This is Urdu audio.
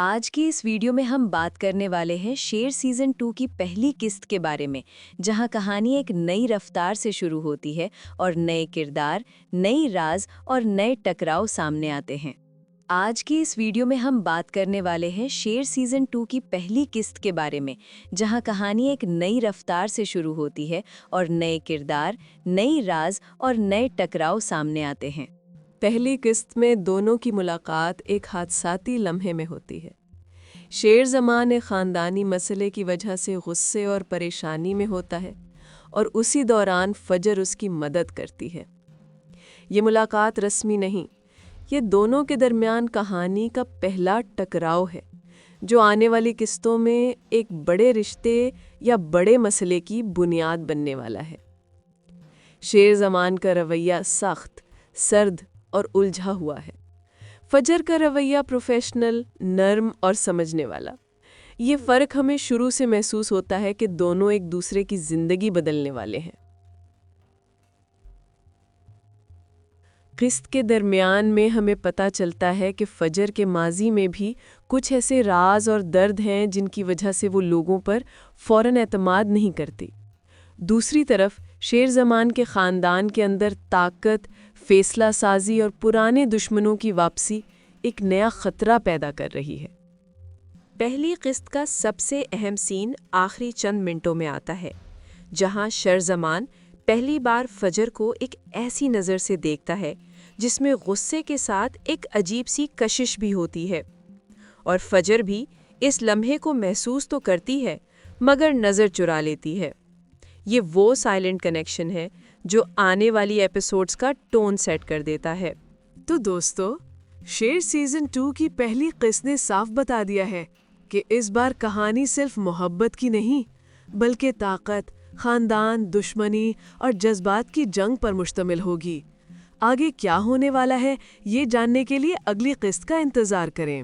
آج کی اس ویڈیو میں ہم بات کرنے والے ہیں شیر سیزن 2 کی پہلی قسط کے بارے میں، جہاں کہانی ایک نئی رفتار سے شروع ہوتی ہے اور نئے کردار، نئی راز اور نئے ٹکراؤ سامنے آتے ہیں۔ آج کی اس ویڈیو میں ہم بات کرنے والے ہیں شیر سیزن 2 کی پہلی قسط کے بارے میں، جہاں کہانی ایک نئی رفتار سے شروع ہوتی ہے اور نئے کردار، نئی راز اور نئے ٹکراؤ سامنے آتے ہیں۔ پہلی قسط میں دونوں کی ملاقات ایک حادثاتی لمحے میں ہوتی ہے۔ شیر زمان ایک خاندانی مسئلے کی وجہ سے غصے اور پریشانی میں ہوتا ہے اور اسی دوران فجر اس کی مدد کرتی ہے۔ یہ ملاقات رسمی نہیں، یہ دونوں کے درمیان کہانی کا پہلا ٹکراؤ ہے جو آنے والی قسطوں میں ایک بڑے رشتے یا بڑے مسئلے کی بنیاد بننے والا ہے۔ شیر زمان کا رویہ سخت، سرد اور الجھا ہوا ہے۔ فجر کا رویہ پروفیشنل، نرم اور سمجھنے والا۔ یہ فرق ہمیں شروع سے محسوس ہوتا ہے کہ دونوں ایک دوسرے کی زندگی بدلنے والے ہیں۔ قسط کے درمیان میں ہمیں پتہ چلتا ہے کہ فجر کے ماضی میں بھی کچھ ایسے راز اور درد ہیں جن کی وجہ سے وہ لوگوں پر فوراً اعتماد نہیں کرتی۔ دوسری طرف شیر زمان کے خاندان کے اندر طاقت، فیصلہ سازی اور پرانے دشمنوں کی واپسی ایک نیا خطرہ پیدا کر رہی ہے۔ پہلی قسط کا سب سے اہم سین آخری چند منٹوں میں آتا ہے، جہاں شرزمان پہلی بار فجر کو ایک ایسی نظر سے دیکھتا ہے جس میں غصے کے ساتھ ایک عجیب سی کشش بھی ہوتی ہے، اور فجر بھی اس لمحے کو محسوس تو کرتی ہے مگر نظر چرا لیتی ہے۔ یہ وہ سائلنٹ کنیکشن ہے جو آنے والی ایپیسوڈز کا ٹون سیٹ کر دیتا ہے۔ تو دوستو، شیر سیزن 2 کی پہلی قسط نے صاف بتا دیا ہے کہ اس بار کہانی صرف محبت کی نہیں بلکہ طاقت، خاندان، دشمنی اور جذبات کی جنگ پر مشتمل ہوگی۔ آگے کیا ہونے والا ہے یہ جاننے کے لیے اگلی قسط کا انتظار کریں۔